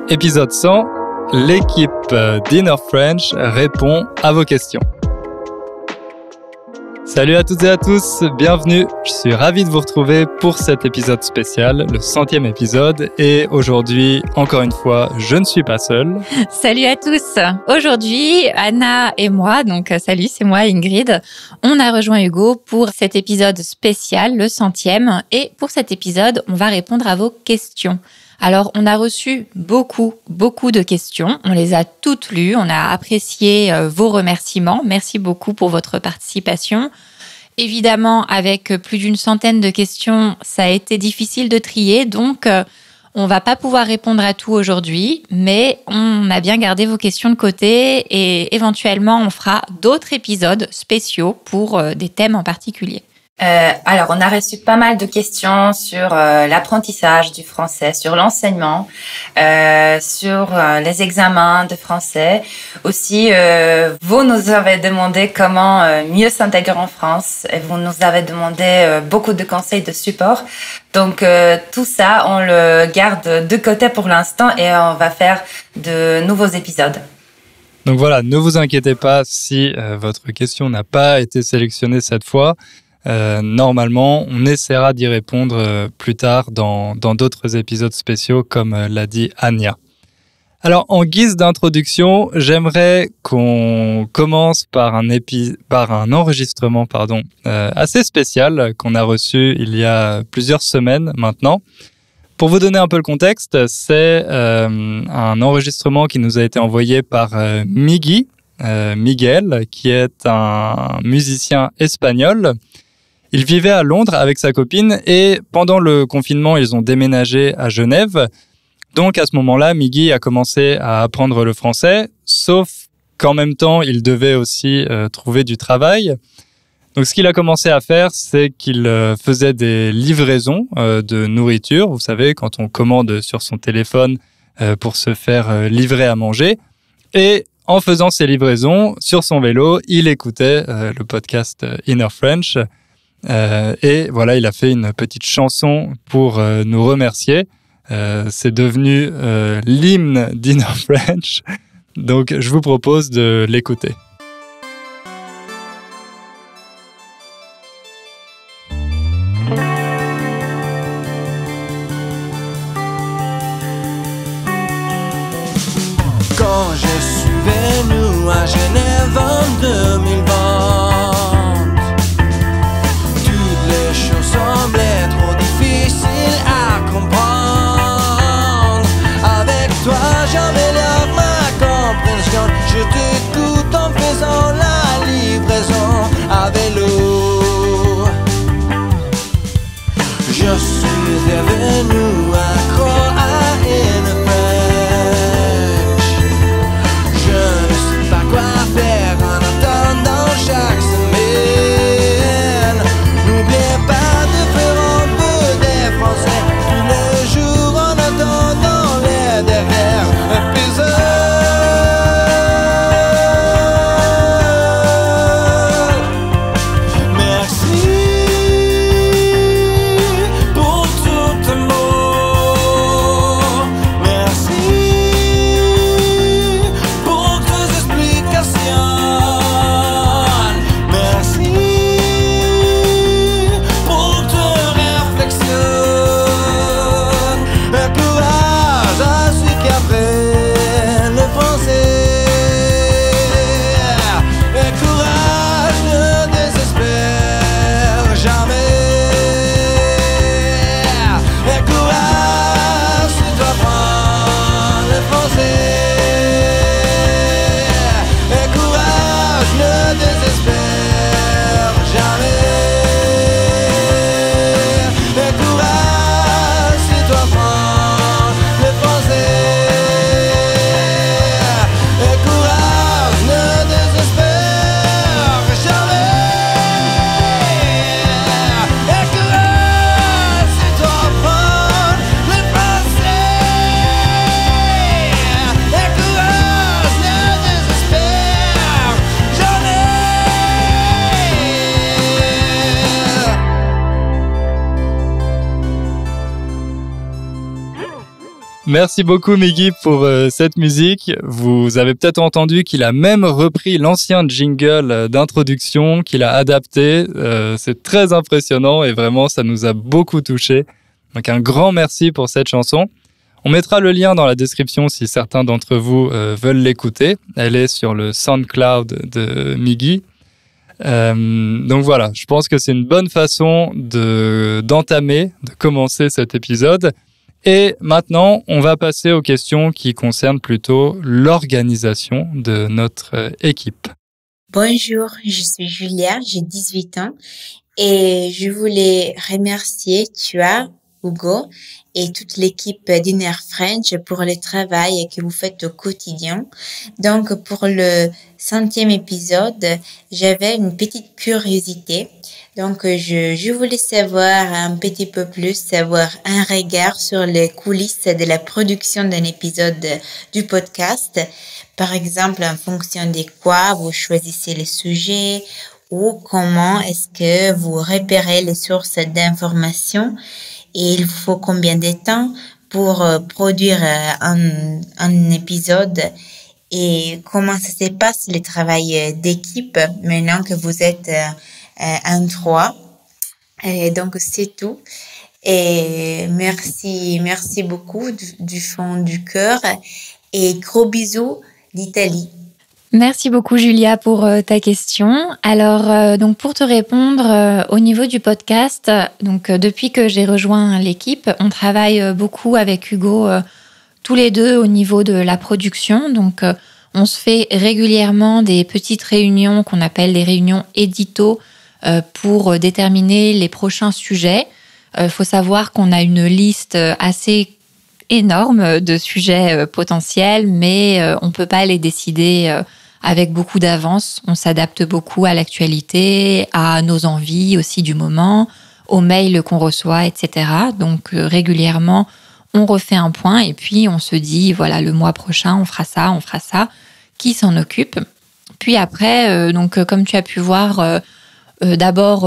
Épisode 100, l'équipe d'Inner French répond à vos questions. Salut à toutes et à tous, bienvenue. Je suis ravi de vous retrouver pour cet épisode spécial, le 100e épisode. Et aujourd'hui, encore une fois, je ne suis pas seul. Salut à tous. Aujourd'hui, Anna et moi, donc salut, c'est moi Ingrid, on a rejoint Hugo pour cet épisode spécial, le 100e. Et pour cet épisode, on va répondre à vos questions. Alors, on a reçu beaucoup de questions. On les a toutes lues. On a apprécié vos remerciements. Merci beaucoup pour votre participation. Évidemment, avec plus d'une centaine de questions, ça a été difficile de trier. Donc, on va pas pouvoir répondre à tout aujourd'hui, mais on a bien gardé vos questions de côté et éventuellement, on fera d'autres épisodes spéciaux pour des thèmes en particulier. Alors, on a reçu pas mal de questions sur l'apprentissage du français, sur l'enseignement, sur les examens de français. Aussi, vous nous avez demandé comment mieux s'intégrer en France et vous nous avez demandé beaucoup de conseils de support. Donc, tout ça, on le garde de côté pour l'instant et on va faire de nouveaux épisodes. Donc voilà, ne vous inquiétez pas si votre question n'a pas été sélectionnée cette fois. Normalement, on essaiera d'y répondre plus tard dans d'autres épisodes spéciaux, comme l'a dit Anya. Alors, en guise d'introduction, j'aimerais qu'on commence par un enregistrement assez spécial qu'on a reçu il y a plusieurs semaines maintenant. Pour vous donner un peu le contexte, c'est un enregistrement qui nous a été envoyé par Miguel, qui est un musicien espagnol. Il vivait à Londres avec sa copine et pendant le confinement, ils ont déménagé à Genève. Donc à ce moment-là, Miggy a commencé à apprendre le français, sauf qu'en même temps, il devait aussi trouver du travail. Donc ce qu'il a commencé à faire, c'est qu'il faisait des livraisons de nourriture. Vous savez, quand on commande sur son téléphone pour se faire livrer à manger. Et en faisant ces livraisons, sur son vélo, il écoutait le podcast Inner French. Et voilà, il a fait une petite chanson pour nous remercier. C'est devenu l'hymne d'Inner French. Donc, je vous propose de l'écouter. Quand je suis venu à Genève en 2020, semblait trop difficile à comprendre. Avec toi, j'améliore ma compréhension. Je t'écoute en Merci beaucoup Miggy pour cette musique. Vous avez peut-être entendu qu'il a même repris l'ancien jingle d'introduction, qu'il a adapté. C'est très impressionnant et vraiment ça nous a beaucoup touchés. Donc un grand merci pour cette chanson. On mettra le lien dans la description si certains d'entre vous veulent l'écouter. Elle est sur le SoundCloud de Miggy. Donc voilà, je pense que c'est une bonne façon de commencer cet épisode. Et maintenant, on va passer aux questions qui concernent plutôt l'organisation de notre équipe. Bonjour, je suis Julia, j'ai 18 ans et je voulais remercier toi, Hugo, et toute l'équipe d'Inner French pour le travail que vous faites au quotidien. Donc, pour le 100e épisode, j'avais une petite curiosité. Donc, je voulais savoir un petit peu plus, savoir un regard sur les coulisses de la production d'un épisode du podcast. Par exemple, en fonction de quoi vous choisissez les sujets ou comment est-ce que vous repérez les sources d'informations et il faut combien de temps pour produire un épisode et comment ça se passe le travail d'équipe maintenant que vous êtes un 3. Et donc, c'est tout. Et merci beaucoup du fond du cœur. Et gros bisous d'Italie. Merci beaucoup, Julia, pour ta question. Alors, donc pour te répondre, au niveau du podcast, donc depuis que j'ai rejoint l'équipe, on travaille beaucoup avec Hugo, tous les deux au niveau de la production. Donc, on se fait régulièrement des petites réunions qu'on appelle les réunions édito, pour déterminer les prochains sujets. Faut savoir qu'on a une liste assez énorme de sujets potentiels, mais on peut pas les décider avec beaucoup d'avance. On s'adapte beaucoup à l'actualité, à nos envies aussi du moment, aux mails qu'on reçoit, etc. Donc régulièrement, on refait un point et puis on se dit, voilà, le mois prochain, on fera ça. Qui s'en occupe? Puis après, donc comme tu as pu voir, d'abord,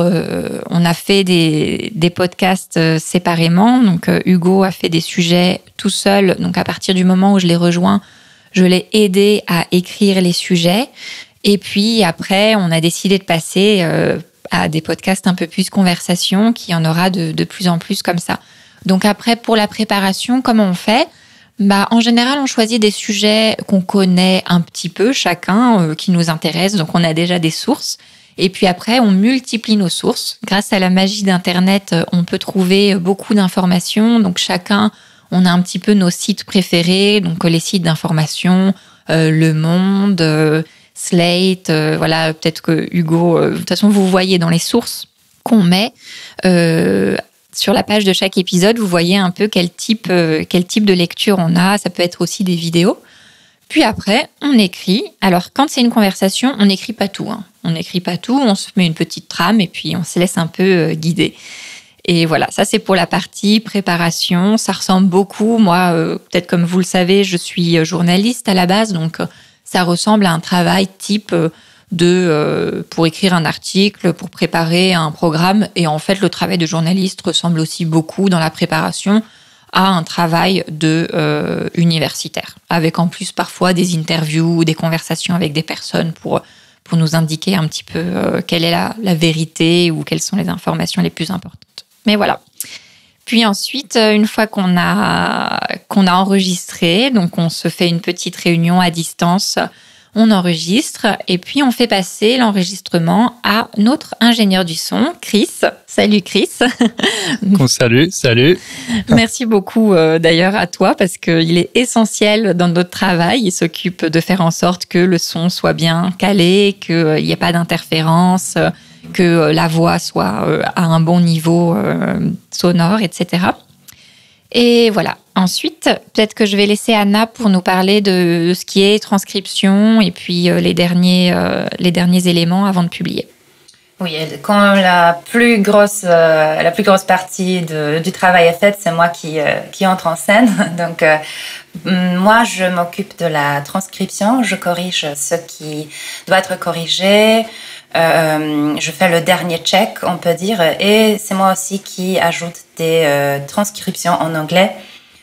on a fait des podcasts séparément. Donc, Hugo a fait des sujets tout seul. Donc, à partir du moment où je l'ai rejoint, je l'ai aidé à écrire les sujets. Et puis, après, on a décidé de passer à des podcasts un peu plus conversation, qu'il y en aura de plus en plus comme ça. Donc, après, pour la préparation, comment on fait? En général, on choisit des sujets qu'on connaît un petit peu chacun, qui nous intéressent. Donc, on a déjà des sources. Et puis après, on multiplie nos sources. Grâce à la magie d'Internet, on peut trouver beaucoup d'informations. Donc chacun, on a un petit peu nos sites préférés. Donc les sites d'information, Le Monde, Slate. Voilà, peut-être que Hugo... de toute façon, vous voyez dans les sources qu'on met sur la page de chaque épisode, vous voyez un peu quel type de lecture on a. Ça peut être aussi des vidéos. Puis après, on écrit. Alors, quand c'est une conversation, on n'écrit pas tout. On n'écrit pas tout, on se met une petite trame et puis on se laisse un peu guider. Et voilà, ça c'est pour la partie préparation. Ça ressemble beaucoup. Moi, peut-être comme vous le savez, je suis journaliste à la base, donc ça ressemble à un travail type pour écrire un article, pour préparer un programme. Et en fait, le travail de journaliste ressemble aussi beaucoup dans la préparation à un travail universitaire, avec en plus parfois des interviews, des conversations avec des personnes pour nous indiquer un petit peu quelle est la vérité ou quelles sont les informations les plus importantes. Mais voilà. Puis ensuite, une fois qu'on a enregistré, donc on se fait une petite réunion à distance, on enregistre et puis on fait passer l'enregistrement à notre ingénieur du son, Chris. Salut Chris. Salut. Merci beaucoup d'ailleurs à toi parce qu'il est essentiel dans notre travail. Il s'occupe de faire en sorte que le son soit bien calé, qu'il n'y ait pas d'interférence, que la voix soit à un bon niveau sonore, etc. Et voilà. Ensuite, peut-être que je vais laisser Anna pour nous parler de ce qui est transcription et puis les derniers éléments avant de publier. Oui, quand la plus grosse partie du travail est faite, c'est moi qui entre en scène. Donc, moi, je m'occupe de la transcription. Je corrige ce qui doit être corrigé. Je fais le dernier check, on peut dire. Et c'est moi aussi qui ajoute des transcriptions en anglais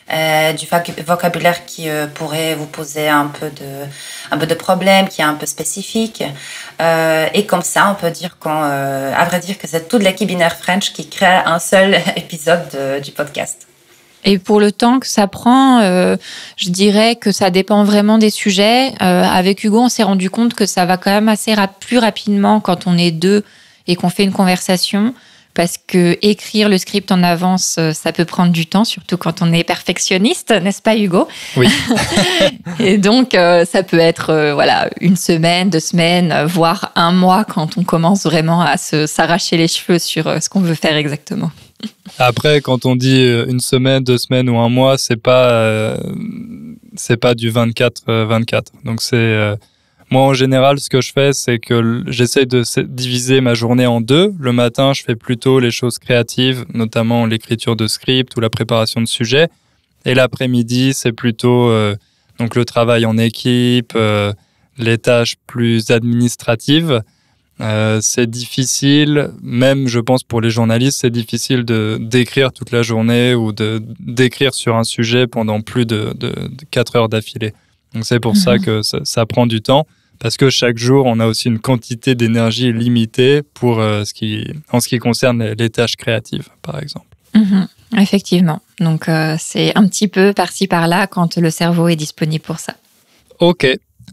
du vocabulaire qui pourrait vous poser un peu de problème, qui est un peu spécifique. Et comme ça, on peut dire à vrai dire que c'est toute l'équipe Inner French qui crée un seul épisode du podcast. Et pour le temps que ça prend, je dirais que ça dépend vraiment des sujets. Avec Hugo, on s'est rendu compte que ça va quand même assez plus rapidement quand on est deux et qu'on fait une conversation. Parce que écrire le script en avance, ça peut prendre du temps, surtout quand on est perfectionniste, n'est-ce pas Hugo ? Oui. Et donc, ça peut être une semaine, 2 semaines, voire 1 mois quand on commence vraiment à s'arracher les cheveux sur ce qu'on veut faire exactement. Après, quand on dit 1 semaine, 2 semaines ou 1 mois, c'est pas du 24-24. Donc moi, en général, ce que je fais, c'est que j'essaie de diviser ma journée en 2. Le matin, je fais plutôt les choses créatives, notamment l'écriture de script ou la préparation de sujets. Et l'après-midi, c'est plutôt donc le travail en équipe, les tâches plus administratives. C'est difficile, même je pense pour les journalistes, c'est difficile d'écrire toute la journée ou d'écrire sur un sujet pendant plus de 4 heures d'affilée. Donc c'est pour ça que ça prend du temps, parce que chaque jour, on a aussi une quantité d'énergie limitée en ce qui concerne les tâches créatives, par exemple. Effectivement. Donc c'est un petit peu par-ci par-là quand le cerveau est disponible pour ça. Ok.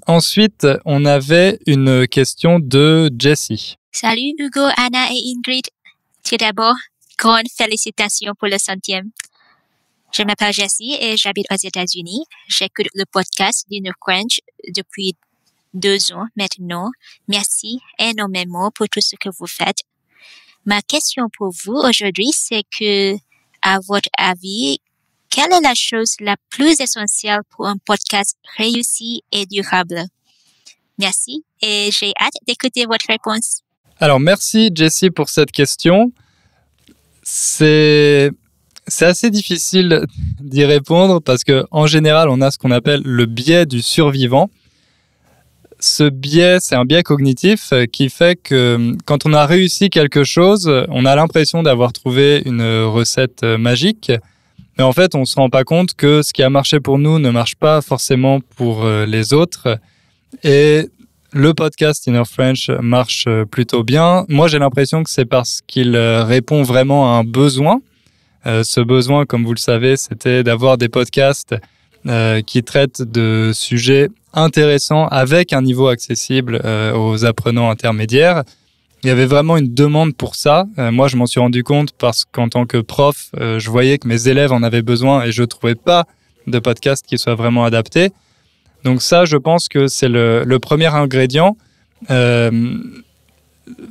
Ensuite, on avait une question de Jessie. Salut Hugo, Anna et Ingrid. Tout d'abord, grande félicitations pour le 100e. Je m'appelle Jessie et j'habite aux États-Unis. J'écoute le podcast d'Inner French depuis 2 ans maintenant. Merci énormément pour tout ce que vous faites. Ma question pour vous aujourd'hui, c'est que, à votre avis, quelle est la chose la plus essentielle pour un podcast réussi et durable? Merci et j'ai hâte d'écouter votre réponse. Alors, merci Jessie pour cette question. C'est assez difficile d'y répondre parce qu'en général, on a ce qu'on appelle le biais du survivant. Ce biais, c'est un biais cognitif qui fait que quand on a réussi quelque chose, on a l'impression d'avoir trouvé une recette magique. Mais en fait, on ne se rend pas compte que ce qui a marché pour nous ne marche pas forcément pour les autres. Et le podcast Inner French marche plutôt bien. Moi, j'ai l'impression que c'est parce qu'il répond vraiment à un besoin. Ce besoin, comme vous le savez, c'était d'avoir des podcasts qui traitent de sujets intéressants avec un niveau accessible aux apprenants intermédiaires. Il y avait vraiment une demande pour ça. Moi, je m'en suis rendu compte parce qu'en tant que prof, je voyais que mes élèves en avaient besoin et je ne trouvais pas de podcast qui soit vraiment adapté. Donc ça, je pense que c'est le premier ingrédient.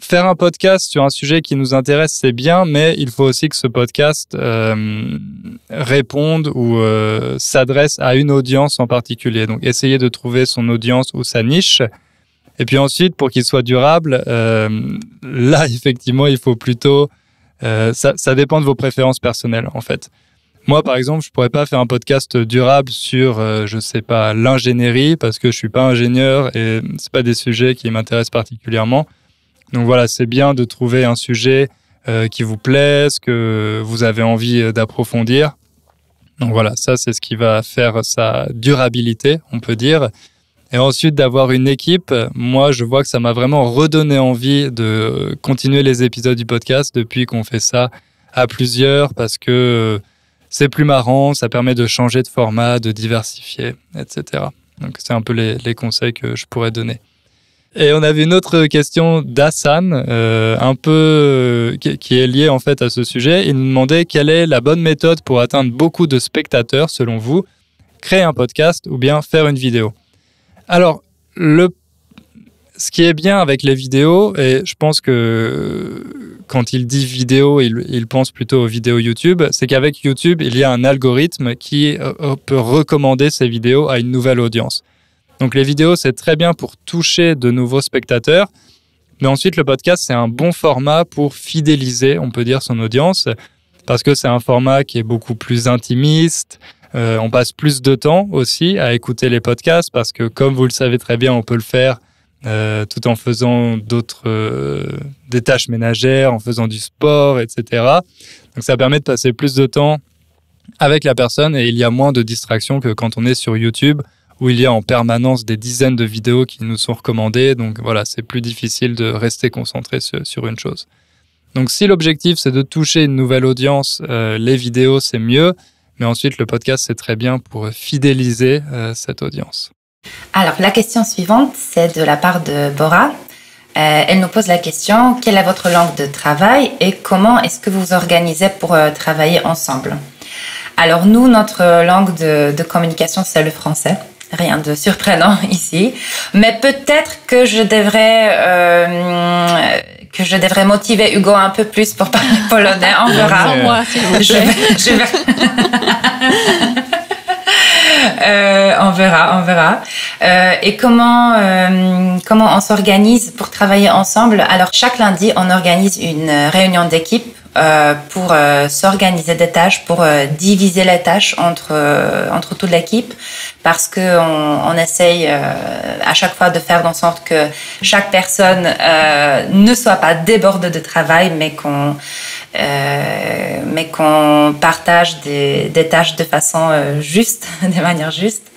Faire un podcast sur un sujet qui nous intéresse, c'est bien, mais il faut aussi que ce podcast réponde ou s'adresse à une audience en particulier. Donc, essayer de trouver son audience ou sa niche. Et puis ensuite, pour qu'il soit durable, là, effectivement, il faut plutôt... ça dépend de vos préférences personnelles, en fait. Moi, par exemple, je pourrais pas faire un podcast durable sur, je sais pas, l'ingénierie, parce que je suis pas ingénieur et c'est pas des sujets qui m'intéressent particulièrement. Donc voilà, c'est bien de trouver un sujet qui vous plaise, que vous avez envie d'approfondir. Donc voilà, ça c'est ce qui va faire sa durabilité, on peut dire. Et ensuite d'avoir une équipe, moi je vois que ça m'a vraiment redonné envie de continuer les épisodes du podcast depuis qu'on fait ça à plusieurs, parce que c'est plus marrant, ça permet de changer de format, de diversifier, etc. Donc c'est un peu les conseils que je pourrais donner. Et on avait une autre question d'Hassan, un peu qui est liée en fait à ce sujet. Il nous demandait quelle est la bonne méthode pour atteindre beaucoup de spectateurs selon vous, créer un podcast ou bien faire une vidéo. Alors, ce qui est bien avec les vidéos, et je pense que quand il dit vidéo, il pense plutôt aux vidéos YouTube, c'est qu'avec YouTube, il y a un algorithme qui peut recommander ces vidéos à une nouvelle audience. Donc les vidéos, c'est très bien pour toucher de nouveaux spectateurs, mais ensuite le podcast, c'est un bon format pour fidéliser, on peut dire, son audience, parce que c'est un format qui est beaucoup plus intimiste. On passe plus de temps aussi à écouter les podcasts, parce que comme vous le savez très bien, on peut le faire tout en faisant des tâches ménagères, en faisant du sport, etc. Donc ça permet de passer plus de temps avec la personne et il y a moins de distractions que quand on est sur YouTube où il y a en permanence des dizaines de vidéos qui nous sont recommandées. Donc voilà, c'est plus difficile de rester concentré sur une chose. Donc si l'objectif c'est de toucher une nouvelle audience, les vidéos c'est mieux, mais ensuite le podcast c'est très bien pour fidéliser cette audience. Alors la question suivante, c'est de la part de Bora. Elle nous pose la question, quelle est votre langue de travail et comment est-ce que vous vous organisez pour travailler ensemble? Alors nous, notre langue de communication, c'est le français. Rien de surprenant ici. Mais peut-être que je devrais motiver Hugo un peu plus pour parler polonais. On verra. Moi, s'il vous plaît. On verra. Et comment on s'organise pour travailler ensemble? Alors, chaque lundi, on organise une réunion d'équipe pour s'organiser des tâches, pour diviser les tâches entre toute l'équipe, parce que on essaye à chaque fois de faire en sorte que chaque personne ne soit pas débordée de travail, mais qu'on partage des tâches de façon juste, de manière juste.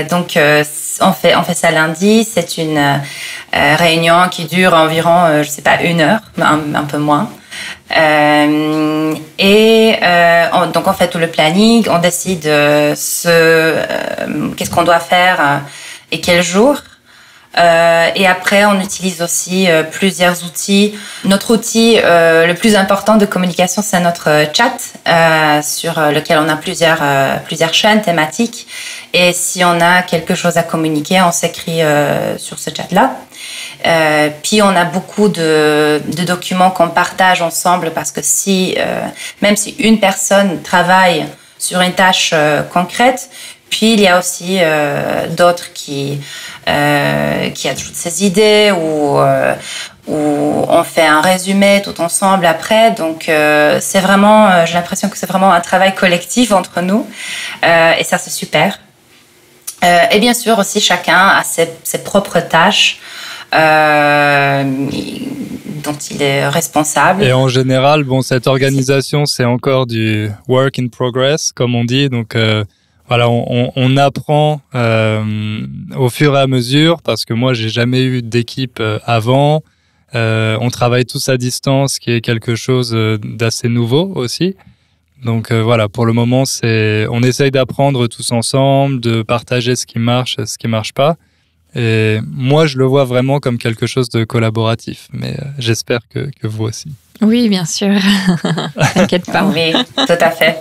Donc on fait ça lundi. C'est une réunion qui dure environ, je sais pas, 1 heure, un peu moins. Donc on fait tout le planning, on décide qu'est-ce qu'on doit faire et quel jour. Et après, on utilise aussi plusieurs outils. Notre outil le plus important de communication, c'est notre chat, sur lequel on a plusieurs chaînes thématiques. Et si on a quelque chose à communiquer, on s'écrit sur ce chat-là. Puis on a beaucoup de documents qu'on partage ensemble, parce que même si une personne travaille sur une tâche concrète, puis il y a aussi d'autres qui ajoutent ses idées ou on fait un résumé tout ensemble après. Donc c'est vraiment, j'ai l'impression que c'est vraiment un travail collectif entre nous, et ça c'est super. Et bien sûr aussi chacun a ses propres tâches dont il est responsable. Et en général, cette organisation c'est encore du work in progress comme on dit. Donc voilà, on apprend au fur et à mesure, parce que moi, j'ai jamais eu d'équipe avant. On travaille tous à distance, qui est quelque chose d'assez nouveau aussi. Donc voilà, pour le moment, on essaye d'apprendre tous ensemble, de partager ce qui marche pas. Et moi, je le vois vraiment comme quelque chose de collaboratif. Mais j'espère que vous aussi. Oui, bien sûr. T'inquiète pas. Oui, tout à fait.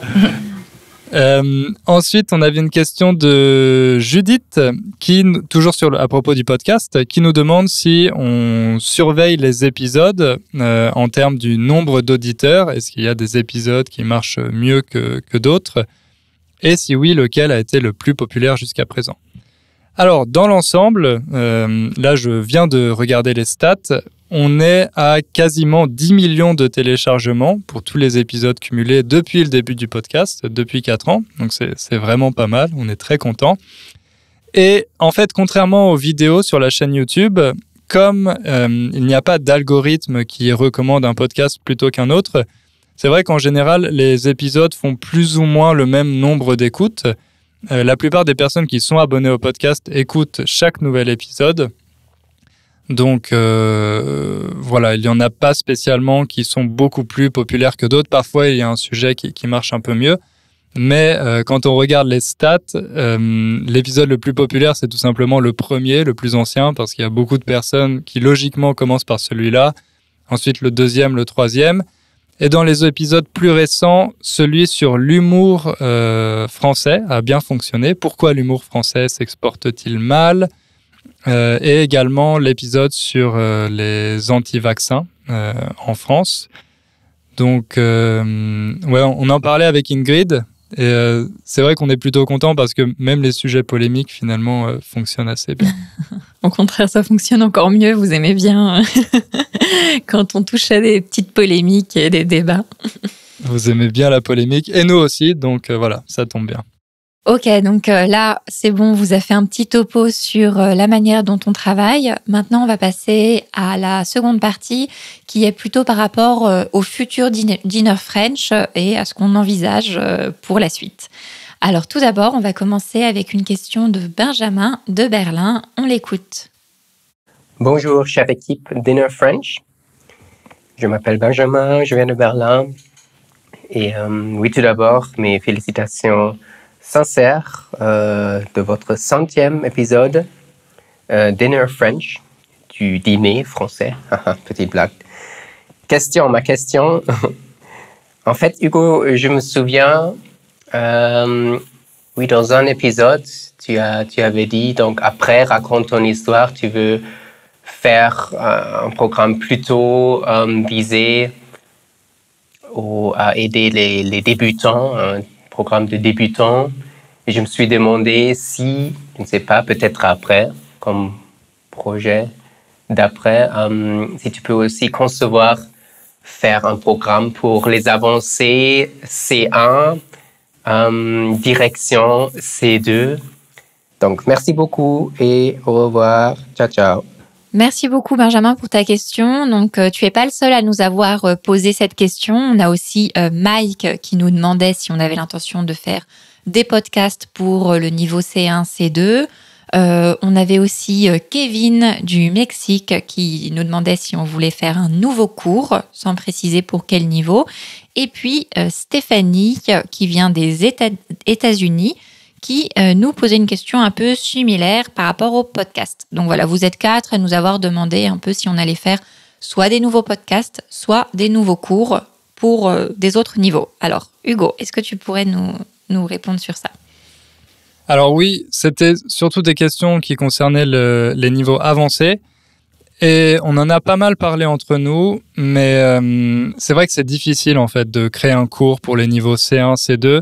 Ensuite, on avait une question de Judith, qui, toujours à propos du podcast, qui nous demande si on surveille les épisodes en termes du nombre d'auditeurs. Est-ce qu'il y a des épisodes qui marchent mieux que d'autres? Et si oui, lequel a été le plus populaire jusqu'à présent? Alors, dans l'ensemble, là, je viens de regarder les stats. On est à quasiment 10 millions de téléchargements pour tous les épisodes cumulés depuis le début du podcast, depuis 4 ans. Donc, c'est vraiment pas mal. On est très contents. Et en fait, contrairement aux vidéos sur la chaîne YouTube, comme il n'y a pas d'algorithme qui recommande un podcast plutôt qu'un autre, c'est vrai qu'en général, les épisodes font plus ou moins le même nombre d'écoutes. La plupart des personnes qui sont abonnées au podcast écoutent chaque nouvel épisode. Donc voilà, il n'y en a pas spécialement qui sont beaucoup plus populaires que d'autres. Parfois, il y a un sujet qui marche un peu mieux. Mais quand on regarde les stats, l'épisode le plus populaire, c'est tout simplement le premier, le plus ancien, parce qu'il y a beaucoup de personnes qui logiquement commencent par celui-là. Ensuite, le deuxième, le troisième. Et dans les épisodes plus récents, celui sur l'humour français a bien fonctionné. Pourquoi l'humour français s'exporte-t-il mal ? Et également l'épisode sur les anti-vaccins en France. Donc, ouais, on en parlait avec Ingrid. Et c'est vrai qu'on est plutôt content parce que même les sujets polémiques, finalement, fonctionnent assez bien. Au contraire, ça fonctionne encore mieux. Vous aimez bien quand on touche à des petites polémiques et des débats. Vous aimez bien la polémique. Et nous aussi. Donc, voilà, ça tombe bien. Ok, donc là, c'est bon, on vous a fait un petit topo sur la manière dont on travaille. Maintenant, on va passer à la seconde partie qui est plutôt par rapport au futur Dinner French et à ce qu'on envisage pour la suite. Alors tout d'abord, on va commencer avec une question de Benjamin de Berlin. On l'écoute. Bonjour, chère équipe Dinner French. Je m'appelle Benjamin, je viens de Berlin. Et oui, tout d'abord, mes félicitations sincères de votre 100e épisode Dinner French, du dîner français. Petite blague. Ma question. En fait, Hugo, je me souviens, oui, dans un épisode, tu avais dit, donc après, raconte ton histoire, tu veux faire un programme plutôt visé à aider les débutants, un programme de débutants. Et je me suis demandé si, je ne sais pas, peut-être après, comme projet d'après, si tu peux aussi concevoir faire un programme pour les avancées C1, direction C2. Donc, merci beaucoup et au revoir. Ciao, ciao. Merci beaucoup Benjamin pour ta question. Donc tu es pas le seul à nous avoir posé cette question. On a aussi Mike qui nous demandait si on avait l'intention de faire des podcasts pour le niveau C1, C2. On avait aussi Kevin du Mexique qui nous demandait si on voulait faire un nouveau cours, sans préciser pour quel niveau. Et puis Stéphanie qui vient des États-Unis qui nous posait une question un peu similaire par rapport au podcast. Donc voilà, vous êtes 4 à nous avoir demandé un peu si on allait faire soit des nouveaux podcasts, soit des nouveaux cours pour des autres niveaux. Alors Hugo, est-ce que tu pourrais nous répondre sur ça ? Alors oui, c'était surtout des questions qui concernaient les niveaux avancés. Et on en a pas mal parlé entre nous, mais c'est vrai que c'est difficile en fait de créer un cours pour les niveaux C1, C2,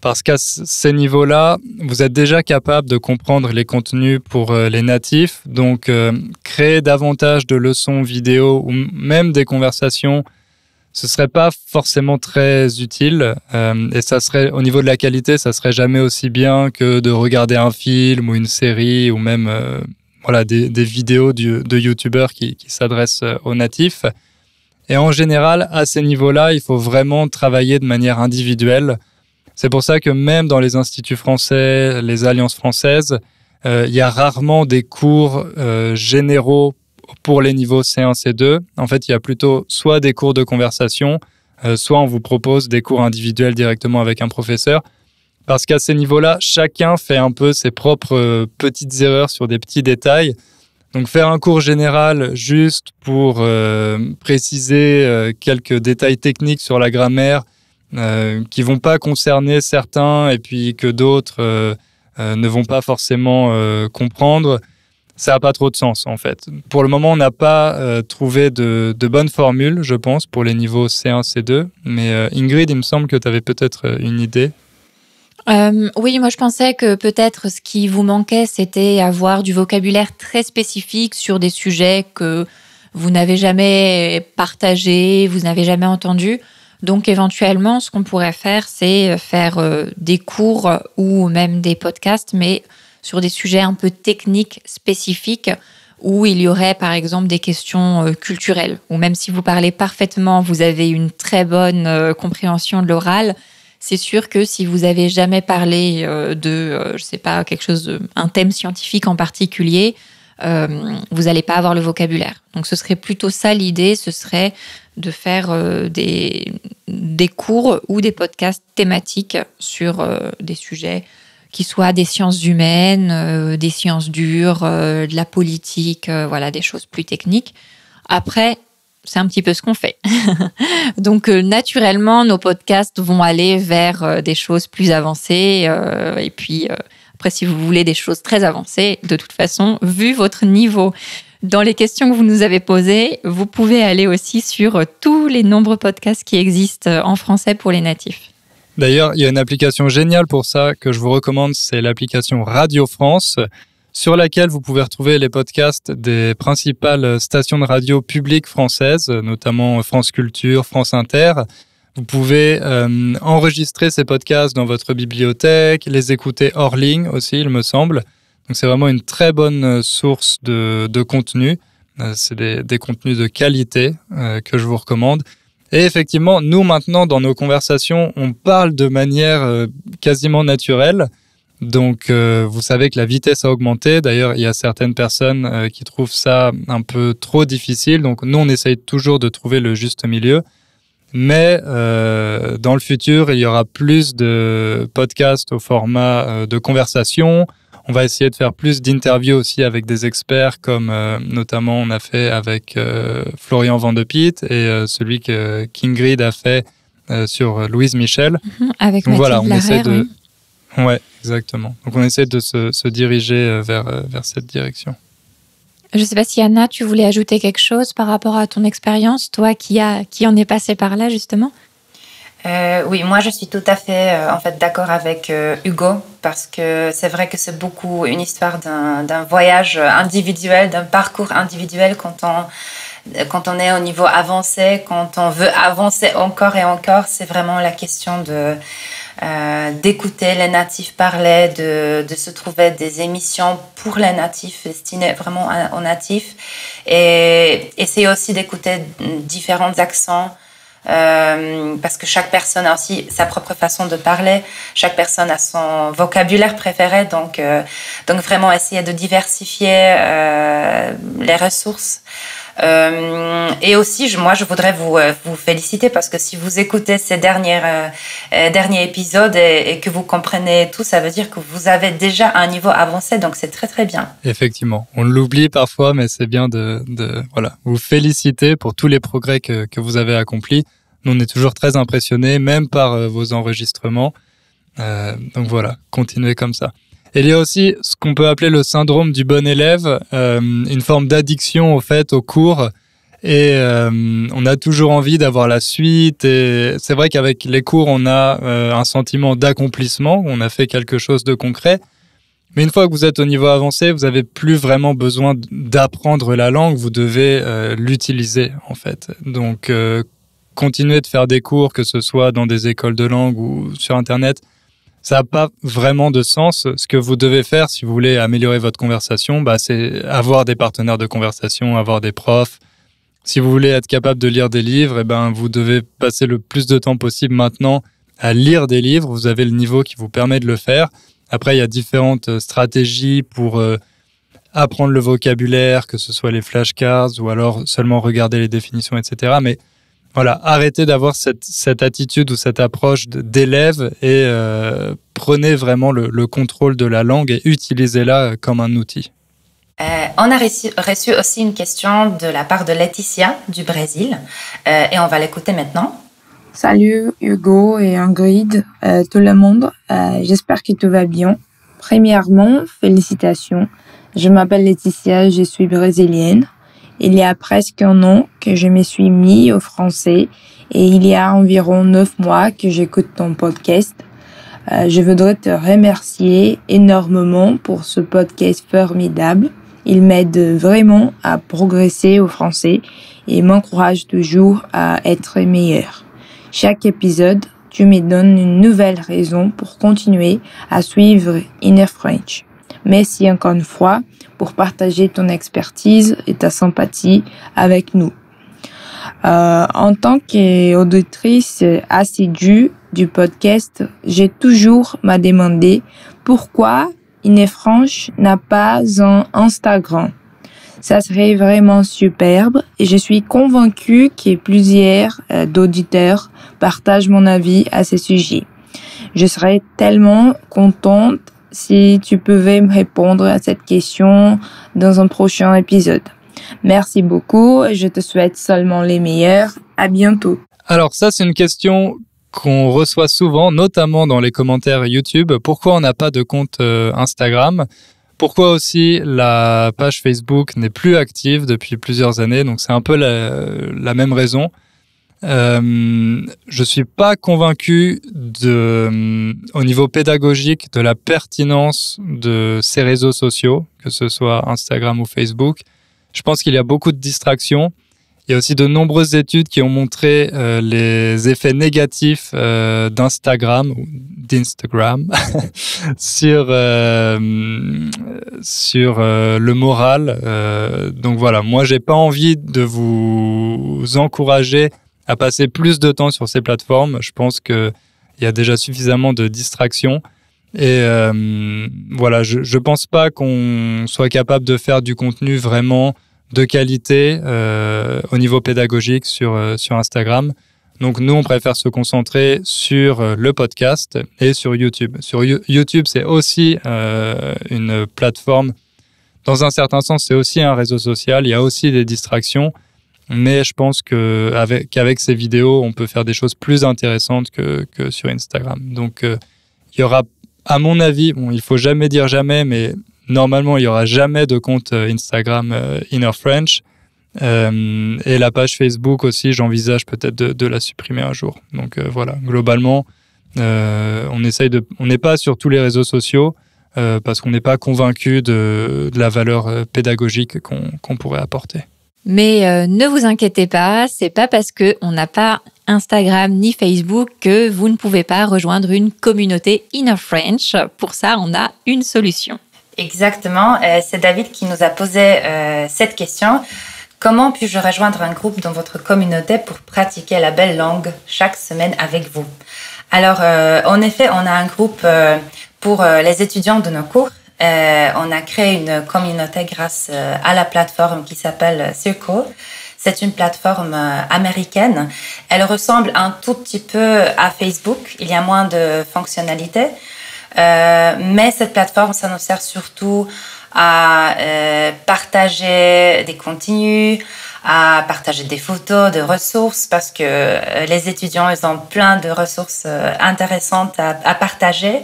parce qu'à ces niveaux-là, vous êtes déjà capable de comprendre les contenus pour les natifs. Donc, créer davantage de leçons vidéo ou même des conversations, ce serait pas forcément très utile. Et ça serait, au niveau de la qualité, ça serait jamais aussi bien que de regarder un film ou une série ou même des vidéos de youtubeurs qui s'adressent aux natifs. Et en général, à ces niveaux-là, il faut vraiment travailler de manière individuelle. C'est pour ça que même dans les instituts français, les alliances françaises, il y a rarement des cours généraux pour les niveaux C1, C2. En fait, il y a plutôt soit des cours de conversation, soit on vous propose des cours individuels directement avec un professeur. Parce qu'à ces niveaux-là, chacun fait un peu ses propres petites erreurs sur des petits détails. Donc faire un cours général juste pour préciser quelques détails techniques sur la grammaire, qui vont pas concerner certains et puis que d'autres ne vont pas forcément comprendre, ça n'a pas trop de sens en fait. Pour le moment, on n'a pas trouvé de bonne formule, je pense, pour les niveaux C1, C2. Mais Ingrid, il me semble que tu avais peut-être une idée. Oui, moi je pensais que peut-être ce qui vous manquait, c'était avoir du vocabulaire très spécifique sur des sujets que vous n'avez jamais partagés, vous n'avez jamais entendus. Donc éventuellement, ce qu'on pourrait faire, c'est faire des cours ou même des podcasts, mais sur des sujets un peu techniques, spécifiques, où il y aurait par exemple des questions culturelles, ou même si vous parlez parfaitement, vous avez une très bonne compréhension de l'oral, c'est sûr que si vous avez jamais parlé de, je sais pas, un thème scientifique en particulier, vous n'allez pas avoir le vocabulaire. Donc ce serait plutôt ça l'idée, ce serait de faire des cours ou des podcasts thématiques sur des sujets qui soient des sciences humaines, des sciences dures, de la politique, des choses plus techniques. Après, c'est un petit peu ce qu'on fait. Donc naturellement, nos podcasts vont aller vers des choses plus avancées. Et puis après, si vous voulez des choses très avancées, de toute façon, vu votre niveau dans les questions que vous nous avez posées, vous pouvez aller aussi sur tous les nombreux podcasts qui existent en français pour les natifs. D'ailleurs, il y a une application géniale pour ça que je vous recommande, c'est l'application Radio France, sur laquelle vous pouvez retrouver les podcasts des principales stations de radio publiques françaises, notamment France Culture, France Inter, Vous pouvez enregistrer ces podcasts dans votre bibliothèque, les écouter hors ligne aussi, il me semble. Donc c'est vraiment une très bonne source de contenu. C'est des contenus de qualité que je vous recommande. Et effectivement, nous maintenant, dans nos conversations, on parle de manière quasiment naturelle. Donc, vous savez que la vitesse a augmenté. D'ailleurs, il y a certaines personnes qui trouvent ça un peu trop difficile. Donc, nous, on essaye toujours de trouver le juste milieu. Mais dans le futur, il y aura plus de podcasts au format de conversation. On va essayer de faire plus d'interviews aussi avec des experts, comme notamment on a fait avec Florian Van de Piet et celui qu'Ingrid a fait sur Louise Michel. Avec donc Mathilde voilà, on essaie Larrey, de... oui. Ouais, exactement. Donc on essaie de se diriger vers cette direction. Je ne sais pas si Anna, tu voulais ajouter quelque chose par rapport à ton expérience, toi qui en est passé par là justement. Oui, moi je suis tout à fait en fait d'accord avec Hugo parce que c'est vrai que c'est beaucoup une histoire d'un voyage individuel, d'un parcours individuel quand on est au niveau avancé, quand on veut avancer encore et encore, c'est vraiment la question d'écouter les natifs parler, de se trouver des émissions pour les natifs, destinées vraiment aux natifs et essayer aussi d'écouter différents accents. Parce que chaque personne a aussi sa propre façon de parler, chaque personne a son vocabulaire préféré, donc vraiment essayer de diversifier les ressources. Et aussi, moi, je voudrais vous féliciter parce que si vous écoutez ces derniers épisodes et que vous comprenez tout, ça veut dire que vous avez déjà un niveau avancé, donc c'est très très bien. Effectivement, on l'oublie parfois, mais c'est bien de vous féliciter pour tous les progrès que vous avez accomplis. Nous, on est toujours très impressionnés, même par vos enregistrements. Donc voilà, continuez comme ça. Et il y a aussi ce qu'on peut appeler le syndrome du bon élève, une forme d'addiction au fait aux cours. Et on a toujours envie d'avoir la suite. Et c'est vrai qu'avec les cours, on a un sentiment d'accomplissement, on a fait quelque chose de concret. Mais une fois que vous êtes au niveau avancé, vous n'avez plus vraiment besoin d'apprendre la langue, vous devez l'utiliser en fait. Donc continuez de faire des cours, que ce soit dans des écoles de langue ou sur Internet. Ça n'a pas vraiment de sens. Ce que vous devez faire si vous voulez améliorer votre conversation, c'est avoir des partenaires de conversation, avoir des profs. Si vous voulez être capable de lire des livres, vous devez passer le plus de temps possible maintenant à lire des livres. Vous avez le niveau qui vous permet de le faire. Après, il y a différentes stratégies pour apprendre le vocabulaire, que ce soit les flashcards ou alors seulement regarder les définitions, etc. Mais voilà, arrêtez d'avoir cette attitude ou cette approche d'élève et prenez vraiment le contrôle de la langue et utilisez-la comme un outil. On a reçu aussi une question de la part de Laetitia du Brésil et on va l'écouter maintenant. Salut Hugo et Ingrid, tout le monde. J'espère que tout va bien. Premièrement, félicitations. Je m'appelle Laetitia, je suis brésilienne. Il y a presque un an que je me suis mis au français et il y a environ 9 mois que j'écoute ton podcast. Je voudrais te remercier énormément pour ce podcast formidable. Il m'aide vraiment à progresser au français et m'encourage toujours à être meilleur. Chaque épisode, tu me donnes une nouvelle raison pour continuer à suivre Inner French. Merci encore une fois pour partager ton expertise et ta sympathie avec nous. En tant qu'auditrice assidue du podcast, j'ai toujours m'a demandé pourquoi Inner French n'a pas un Instagram. Ça serait vraiment superbe et je suis convaincue que plusieurs d'auditeurs partagent mon avis à ce sujet. Je serais tellement contente si tu pouvais me répondre à cette question dans un prochain épisode. Merci beaucoup et je te souhaite seulement les meilleurs. À bientôt. Alors ça, c'est une question qu'on reçoit souvent, notamment dans les commentaires YouTube. Pourquoi on n'a pas de compte Instagram ? Pourquoi aussi la page Facebook n'est plus active depuis plusieurs années ? Donc c'est un peu la même raison. Je suis pas convaincu au niveau pédagogique de la pertinence de ces réseaux sociaux, que ce soit Instagram ou Facebook. Je pense qu'il y a beaucoup de distractions. Il Il y a aussi de nombreuses études qui ont montré les effets négatifs d'Instagram ou d'Instagram sur le moral. Donc voilà, moi j'ai pas envie de vous encourager à passer plus de temps sur ces plateformes. Je pense que il y a déjà suffisamment de distractions. Et voilà, je pense pas qu'on soit capable de faire du contenu vraiment de qualité au niveau pédagogique sur Instagram. Donc nous, on préfère se concentrer sur le podcast et sur YouTube. Sur YouTube, c'est aussi une plateforme. Dans un certain sens, c'est aussi un réseau social. Il y a aussi des distractions. Mais je pense qu'avec ces vidéos, on peut faire des choses plus intéressantes que sur Instagram. Donc, il y aura, à mon avis, bon, il faut jamais dire jamais, mais normalement, il y aura jamais de compte Instagram Inner French. Et la page Facebook aussi, j'envisage peut-être de la supprimer un jour. Donc voilà, globalement, on n'est pas sur tous les réseaux sociaux parce qu'on n'est pas convaincu de la valeur pédagogique qu'on pourrait apporter. Mais ne vous inquiétez pas, c'est pas parce que on n'a pas Instagram ni Facebook que vous ne pouvez pas rejoindre une communauté Inner French. Pour ça, on a une solution. Exactement, c'est David qui nous a posé cette question. Comment puis-je rejoindre un groupe dans votre communauté pour pratiquer la belle langue chaque semaine avec vous? Alors, en effet, on a un groupe pour les étudiants de nos cours. On a créé une communauté grâce à la plateforme qui s'appelle Circle. C'est une plateforme américaine. Elle ressemble un tout petit peu à Facebook. Il y a moins de fonctionnalités. Mais cette plateforme, ça nous sert surtout à partager des contenus, à partager des photos, de ressources, parce que les étudiants, ils ont plein de ressources intéressantes à partager.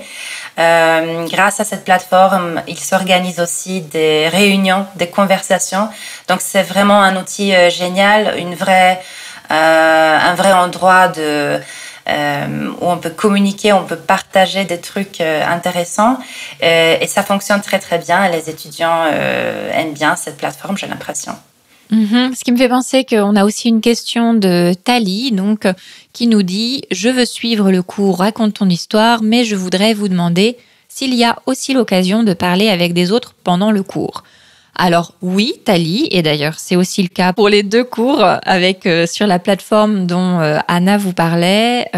Grâce à cette plateforme, ils s'organisent aussi des réunions, des conversations. Donc, c'est vraiment un outil génial, un vrai endroit où on peut communiquer, on peut partager des trucs intéressants. Et ça fonctionne très, très bien. Les étudiants aiment bien cette plateforme, j'ai l'impression. Ce qui me fait penser qu'on a aussi une question de Tali, donc, qui nous dit « Je veux suivre le cours Raconte ton histoire, mais je voudrais vous demander s'il y a aussi l'occasion de parler avec des autres pendant le cours. » Alors oui, Tali, et d'ailleurs c'est aussi le cas pour les 2 cours sur la plateforme dont Anna vous parlait,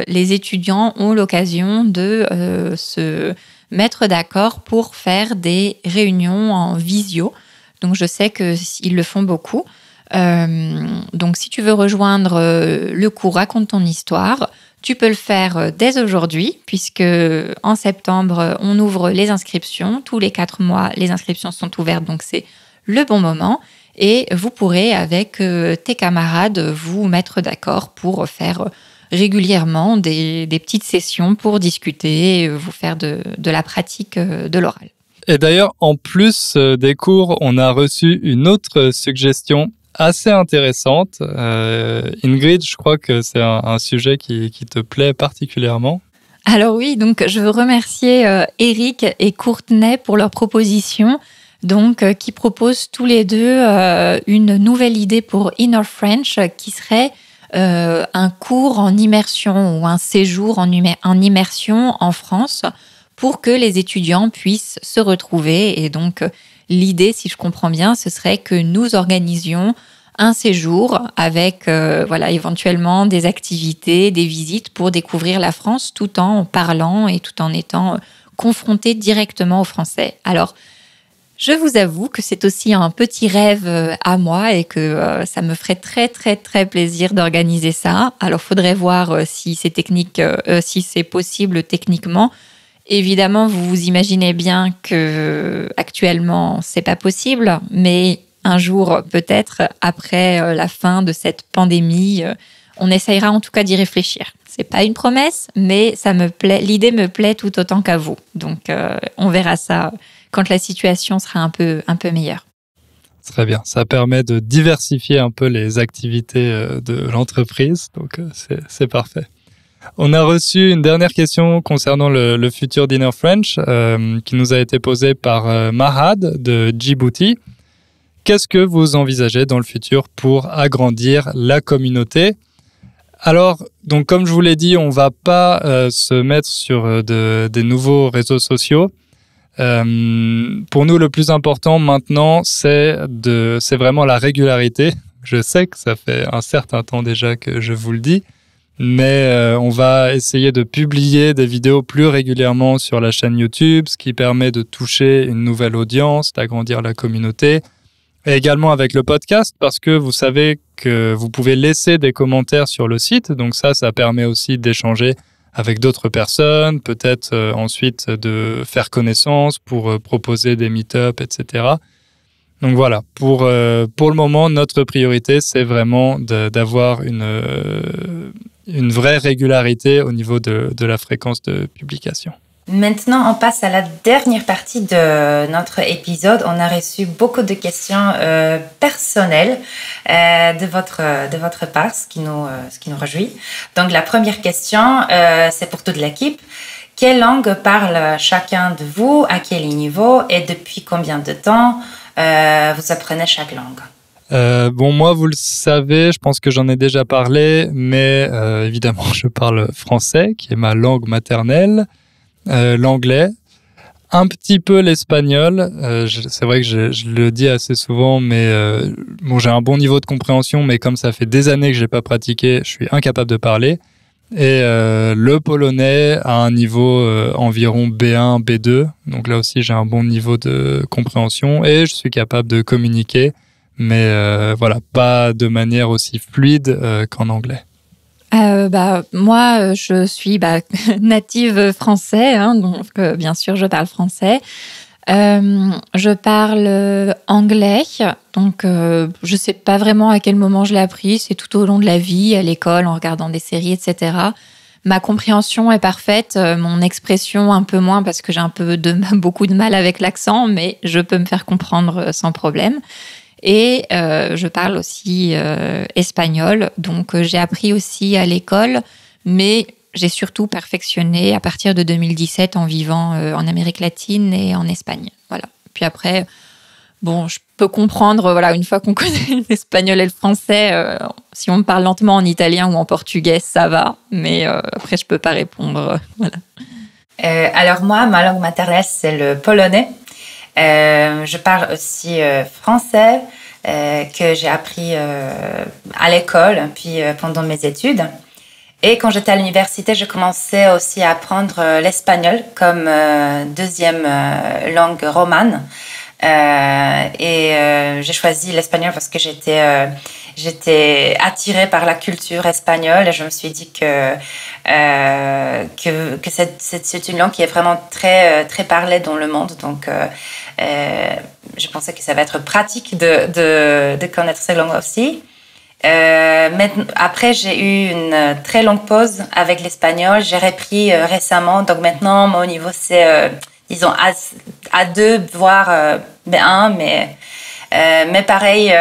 les étudiants ont l'occasion de se mettre d'accord pour faire des réunions en visio. Donc, je sais qu'ils le font beaucoup. Donc, si tu veux rejoindre le cours Raconte ton histoire, tu peux le faire dès aujourd'hui, puisque en septembre, on ouvre les inscriptions. Tous les 4 mois, les inscriptions sont ouvertes, donc c'est le bon moment. Et vous pourrez, avec tes camarades, vous mettre d'accord pour faire régulièrement des petites sessions pour discuter, vous faire de la pratique de l'oral. Et d'ailleurs, en plus des cours, on a reçu une autre suggestion assez intéressante. Ingrid, je crois que c'est un sujet qui te plaît particulièrement. Alors oui, donc je veux remercier Eric et Courtenay pour leur proposition, donc qui proposent tous les deux une nouvelle idée pour Inner French qui serait un cours en immersion ou un séjour en immersion en France, pour que les étudiants puissent se retrouver. Et donc, l'idée, si je comprends bien, ce serait que nous organisions un séjour avec éventuellement des activités, des visites pour découvrir la France tout en parlant et tout en étant confrontés directement aux Français. Alors, je vous avoue que c'est aussi un petit rêve à moi et que ça me ferait très, très, très plaisir d'organiser ça. Alors, il faudrait voir si c'est possible techniquement. Évidemment, vous vous imaginez bien que actuellement, c'est pas possible, mais un jour, peut-être, après la fin de cette pandémie, on essayera en tout cas d'y réfléchir. C'est pas une promesse, mais ça me plaît. L'idée me plaît tout autant qu'à vous. Donc, on verra ça quand la situation sera un peu meilleure. Très bien. Ça permet de diversifier un peu les activités de l'entreprise. Donc, c'est parfait. On a reçu une dernière question concernant le futur d'Inner French qui nous a été posée par Mahad de Djibouti qu'est-ce que vous envisagez dans le futur pour agrandir la communauté ? Alors, donc comme je vous l'ai dit, on va pas se mettre sur des nouveaux réseaux sociaux. Pour nous, le plus important maintenant, c'est vraiment la régularité. Je sais que ça fait un certain temps déjà que je vous le dis, mais on va essayer de publier des vidéos plus régulièrement sur la chaîne YouTube, ce qui permet de toucher une nouvelle audience, d'agrandir la communauté. Et également avec le podcast, parce que vous savez que vous pouvez laisser des commentaires sur le site. Donc ça permet aussi d'échanger avec d'autres personnes, peut-être ensuite de faire connaissance pour proposer des meet-up, etc. Donc voilà, pour le moment, notre priorité, c'est vraiment d'avoir une vraie régularité au niveau de la fréquence de publication. Maintenant, on passe à la dernière partie de notre épisode. On a reçu beaucoup de questions personnelles de votre part, ce qui nous réjouit. Donc, la première question, c'est pour toute l'équipe. Quelle langue parle chacun de vous, à quel niveau et depuis combien de temps vous apprenez chaque langue? Moi, vous le savez, je pense que j'en ai déjà parlé, mais évidemment, je parle français, qui est ma langue maternelle. L'anglais, un petit peu l'espagnol. C'est vrai que je le dis assez souvent, mais j'ai un bon niveau de compréhension, mais comme ça fait des années que je n'ai pas pratiqué, je suis incapable de parler. Et le polonais à un niveau environ B1, B2. Donc là aussi, j'ai un bon niveau de compréhension et je suis capable de communiquer, mais pas de manière aussi fluide qu'en anglais. Moi, je suis native français, donc bien sûr, je parle français. Je parle anglais, donc je sais pas vraiment à quel moment je l'ai appris. C'est tout au long de la vie, à l'école, en regardant des séries, etc. Ma compréhension est parfaite, mon expression un peu moins parce que j'ai beaucoup de mal avec l'accent, mais je peux me faire comprendre sans problème. Et je parle aussi espagnol, donc j'ai appris aussi à l'école, mais j'ai surtout perfectionné à partir de 2017 en vivant en Amérique latine et en Espagne. Voilà. Puis après, je peux comprendre, une fois qu'on connaît l'espagnol et le français, si on me parle lentement en italien ou en portugais, ça va, mais après, je peux pas répondre. Voilà. Alors moi, ma langue maternelle, c'est le polonais. Je parle aussi français que j'ai appris à l'école puis pendant mes études. Et quand j'étais à l'université, je commençais aussi à apprendre l'espagnol comme deuxième langue romane. J'ai choisi l'espagnol parce que j'étais attirée par la culture espagnole et je me suis dit que c'est une langue qui est vraiment très très parlée dans le monde. Donc je pensais que ça va être pratique de connaître ces langues aussi. Après, j'ai eu une très longue pause avec l'espagnol. J'ai repris récemment. Donc maintenant, mon niveau, c'est, disons, A2, voire B1. Mais pareil,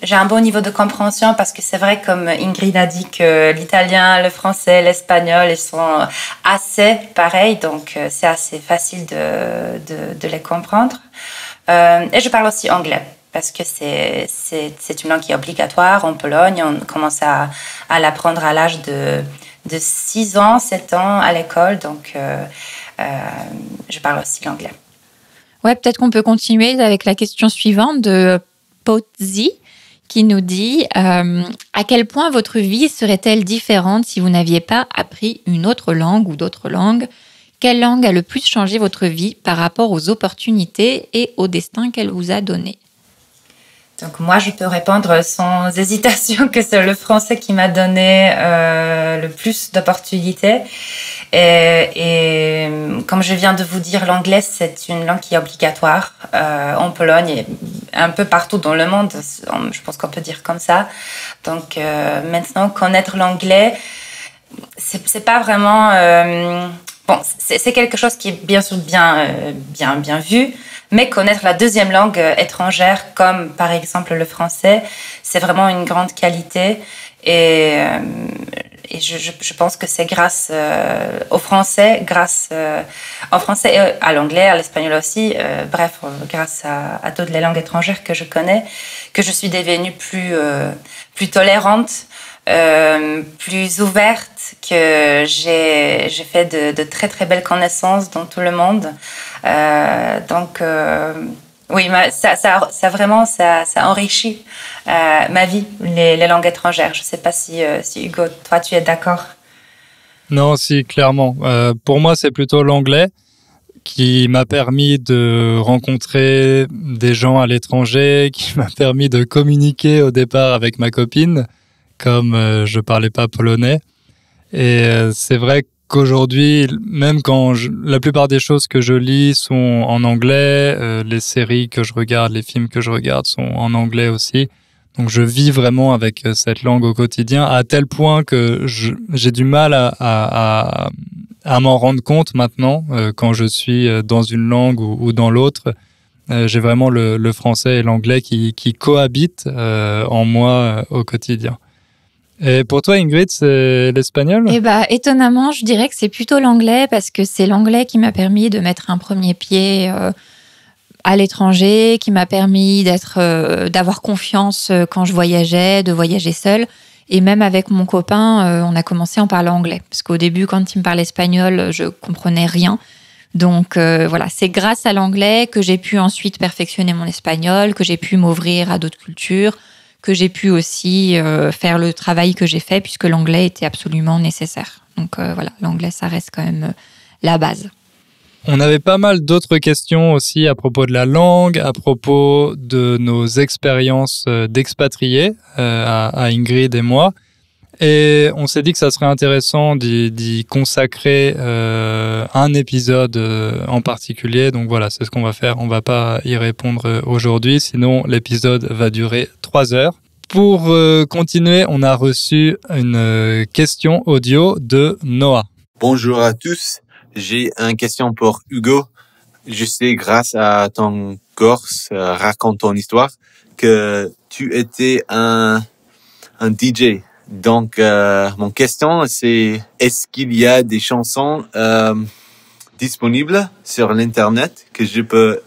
j'ai un bon niveau de compréhension parce que c'est vrai, comme Ingrid a dit, que l'italien, le français, l'espagnol, ils sont assez pareils. Donc, c'est assez facile de les comprendre. Et je parle aussi anglais. Parce que c'est une langue qui est obligatoire en Pologne. On commence à l'apprendre à l'âge de 6 ans, 7 ans à l'école. Donc, je parle aussi l'anglais. Ouais, peut-être qu'on peut continuer avec la question suivante de Potzi qui nous dit à quel point votre vie serait-elle différente si vous n'aviez pas appris une autre langue ou d'autres langues ? Quelle langue a le plus changé votre vie par rapport aux opportunités et au destin qu'elle vous a donné ? Donc moi, je peux répondre sans hésitation que c'est le français qui m'a donné le plus d'opportunités. Et comme je viens de vous dire, l'anglais, c'est une langue qui est obligatoire en Pologne et un peu partout dans le monde. Je pense qu'on peut dire comme ça. Donc maintenant, connaître l'anglais, c'est pas vraiment... c'est quelque chose qui est bien sûr bien vu. Mais connaître la deuxième langue étrangère, comme par exemple le français, c'est vraiment une grande qualité. Et et je pense que c'est grâce au français, au français et à l'anglais, à l'espagnol aussi, grâce à toutes les langues étrangères que je connais, que je suis devenue plus tolérante, plus ouverte, que j'ai fait de très très belles connaissances dans tout le monde. Oui, ça vraiment enrichit ma vie, les langues étrangères. Je ne sais pas si Hugo, toi, tu es d'accord? Non, si, clairement. Pour moi, c'est plutôt l'anglais qui m'a permis de rencontrer des gens à l'étranger, qui m'a permis de communiquer au départ avec ma copine, comme je parlais pas polonais. Et c'est vrai qu'aujourd'hui, même quand la plupart des choses que je lis sont en anglais, les séries que je regarde, les films que je regarde sont en anglais aussi. Donc je vis vraiment avec cette langue au quotidien, à tel point que j'ai du mal à m'en rendre compte maintenant, quand je suis dans une langue ou dans l'autre. J'ai vraiment le français et l'anglais qui cohabitent en moi au quotidien. Et pour toi, Ingrid, c'est l'espagnol? Eh ben, étonnamment, je dirais que c'est plutôt l'anglais parce que c'est l'anglais qui m'a permis de mettre un premier pied à l'étranger, qui m'a permis d'avoir confiance quand je voyageais, de voyager seule. Et même avec mon copain, on a commencé en parlant anglais. Parce qu'au début, quand il me parlait espagnol, je comprenais rien. Donc voilà, c'est grâce à l'anglais que j'ai pu ensuite perfectionner mon espagnol, que j'ai pu m'ouvrir à d'autres cultures, que j'ai pu aussi faire le travail que j'ai fait puisque l'anglais était absolument nécessaire. Donc voilà, l'anglais, ça reste quand même la base. On avait pas mal d'autres questions aussi à propos de la langue, à propos de nos expériences d'expatriés à Ingrid et moi. Et on s'est dit que ça serait intéressant d'y consacrer un épisode en particulier. Donc voilà, c'est ce qu'on va faire. On va pas y répondre aujourd'hui, sinon l'épisode va durer 3 heures. Pour continuer, on a reçu une question audio de Noah. Bonjour à tous. J'ai une question pour Hugo. Je sais, grâce à ton course, raconte ton histoire, que tu étais un DJ. Donc, mon question, c'est est-ce qu'il y a des chansons disponibles sur l'Internet que je peux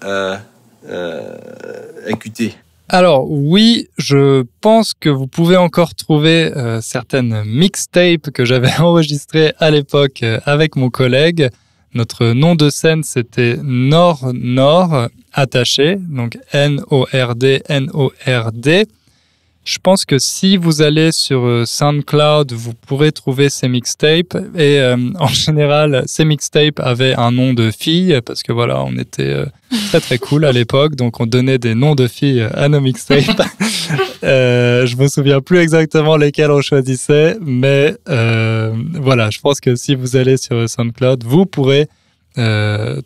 écouter? Alors oui, je pense que vous pouvez encore trouver certaines mixtapes que j'avais enregistrées à l'époque avec mon collègue. Notre nom de scène, c'était Nord attaché, donc Nord. Je pense que si vous allez sur SoundCloud, vous pourrez trouver ces mixtapes. Et en général, ces mixtapes avaient un nom de fille parce que voilà, on était très très cool à l'époque. Donc on donnait des noms de filles à nos mixtapes. Je me souviens plus exactement lesquels on choisissait, mais voilà, je pense que si vous allez sur SoundCloud, vous pourrez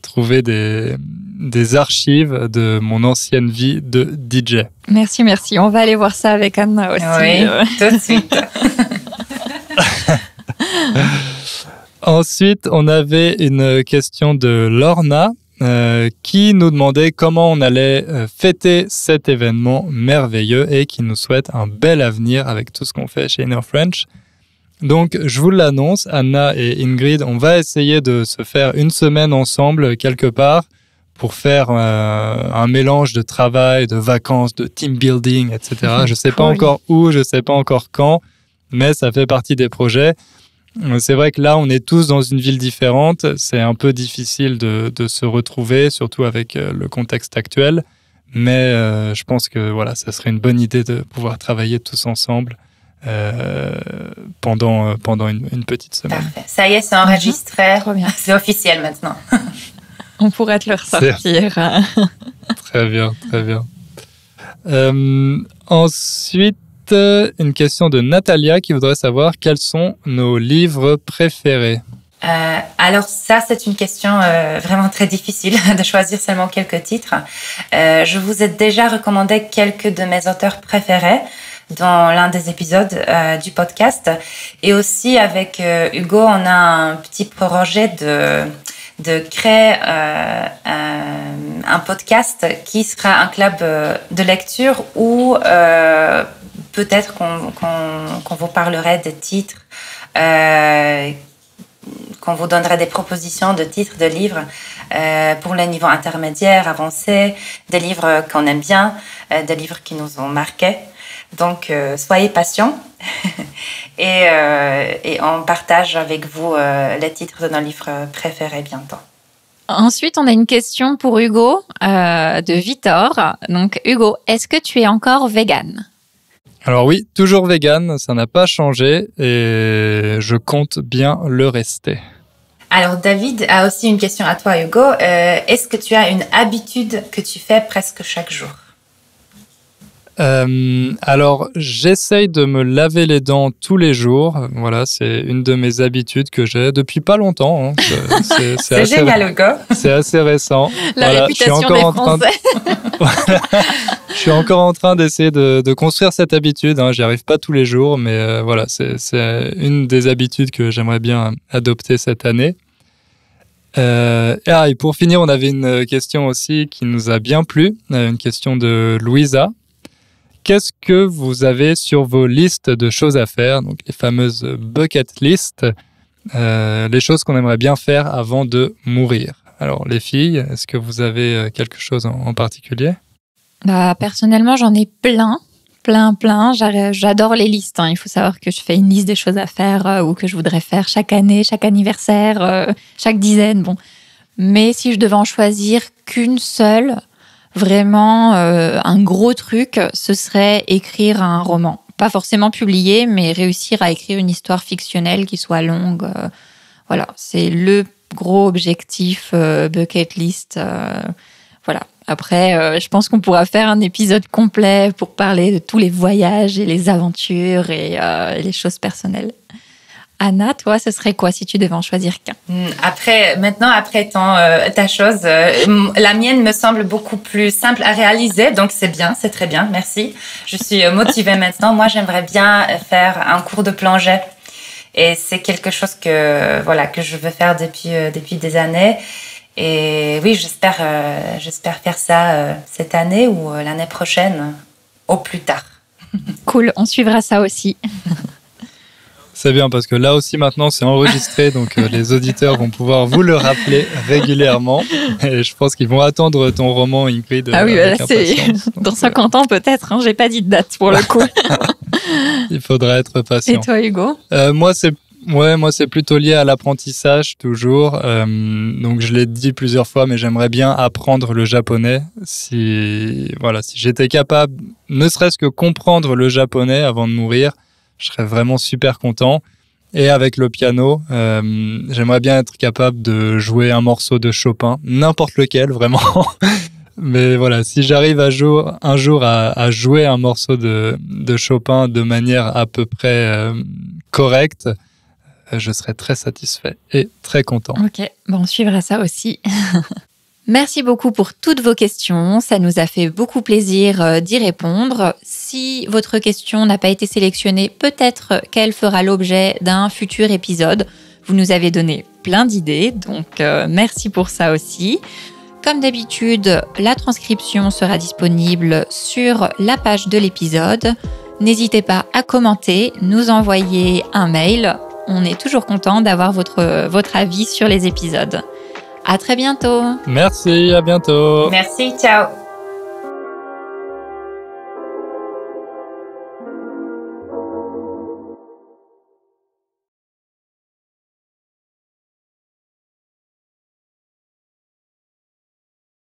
trouver des archives de mon ancienne vie de DJ. Merci. On va aller voir ça avec Anna aussi. Oui, tout de suite. Ensuite, on avait une question de Lorna qui nous demandait comment on allait fêter cet événement merveilleux et qui nous souhaite un bel avenir avec tout ce qu'on fait chez Inner French. Donc, je vous l'annonce, Anna et Ingrid, on va essayer de se faire une semaine ensemble quelque part pour faire un mélange de travail, de vacances, de team building, etc. Je sais pas encore où, je sais pas encore quand, mais ça fait partie des projets. C'est vrai que là, on est tous dans une ville différente. C'est un peu difficile de se retrouver, surtout avec le contexte actuel. Mais je pense que voilà, ça serait une bonne idée de pouvoir travailler tous ensemble pendant une petite semaine. Parfait. Ça y est, c'est enregistré. Trop bien. C'est officiel maintenant. On pourrait te le ressortir. Très bien. Ensuite, une question de Natalia qui voudrait savoir quels sont nos livres préférés. Alors ça, c'est une question vraiment très difficile de choisir seulement quelques titres. Je vous ai déjà recommandé quelques de mes auteurs préférés dans l'un des épisodes du podcast. Et aussi avec Hugo, on a un petit projet de créer un podcast qui sera un club de lecture où peut-être qu'on vous parlerait des titres qu'on vous donnerait des propositions de titres de livres pour les niveaux intermédiaires, avancés, des livres qu'on aime bien, des livres qui nous ont marqués. Donc, soyez patients et on partage avec vous les titres de nos livres préférés bientôt. Ensuite, on a une question pour Hugo de Victor. Donc, Hugo, est-ce que tu es encore vegan ? Alors oui, toujours vegan, ça n'a pas changé et je compte bien le rester. Alors, David a aussi une question à toi, Hugo. Est-ce que tu as une habitude que tu fais presque chaque jour ? Alors, j'essaye de me laver les dents tous les jours. Voilà, c'est une de mes habitudes que j'ai depuis pas longtemps. Hein. C'est assez génial, Hugo. C'est assez récent. La réputation des Français. Je suis encore en train d'essayer de construire cette habitude. Hein. J'y arrive pas tous les jours, mais voilà, c'est une des habitudes que j'aimerais bien adopter cette année. Et pour finir, on avait une question aussi qui nous a bien plu, une question de Louisa. Qu'est-ce que vous avez sur vos listes de choses à faire, donc les fameuses bucket lists, les choses qu'on aimerait bien faire avant de mourir? Alors les filles, est-ce que vous avez quelque chose en particulier? Personnellement, j'en ai plein. J'adore les listes. Hein. Il faut savoir que je fais une liste des choses à faire ou que je voudrais faire chaque année, chaque anniversaire, chaque dizaine. Bon. Mais si je devais en choisir qu'une seule, vraiment, un gros truc, ce serait écrire un roman. Pas forcément publié, mais réussir à écrire une histoire fictionnelle qui soit longue. Voilà, c'est le gros objectif bucket list. Voilà. Après, je pense qu'on pourra faire un épisode complet pour parler de tous les voyages et les aventures et les choses personnelles. Anna, toi, ce serait quoi si tu devais en choisir qu'un? Après ta chose, la mienne me semble beaucoup plus simple à réaliser, donc c'est bien, c'est très bien, merci. Je suis motivée maintenant. Moi, j'aimerais bien faire un cours de plongée. Et c'est quelque chose que je veux faire depuis des années. Et oui, j'espère faire ça cette année ou l'année prochaine, au plus tard. Cool, on suivra ça aussi. C'est bien parce que là aussi maintenant c'est enregistré, donc les auditeurs vont pouvoir vous le rappeler régulièrement. Et je pense qu'ils vont attendre ton roman, Ingrid. Ah oui, c'est dans 50 ans peut-être, hein, j'ai pas dit de date pour le coup. Il faudra être patient. Et toi, Hugo? Moi c'est plutôt lié à l'apprentissage toujours. Donc je l'ai dit plusieurs fois, mais j'aimerais bien apprendre le japonais. Si j'étais capable, ne serait-ce que comprendre le japonais avant de mourir, je serais vraiment super content. Et avec le piano, j'aimerais bien être capable de jouer un morceau de Chopin, n'importe lequel, vraiment. Mais voilà, si j'arrive un jour à jouer un morceau de Chopin de manière à peu près correcte, je serai très satisfait et très content. Ok, on suivra ça aussi. Merci beaucoup pour toutes vos questions. Ça nous a fait beaucoup plaisir d'y répondre. Si votre question n'a pas été sélectionnée, peut-être qu'elle fera l'objet d'un futur épisode. Vous nous avez donné plein d'idées, donc merci pour ça aussi. Comme d'habitude, la transcription sera disponible sur la page de l'épisode. N'hésitez pas à commenter, nous envoyer un mail. On est toujours content d'avoir votre avis sur les épisodes. À très bientôt. Merci, à bientôt. Merci, ciao.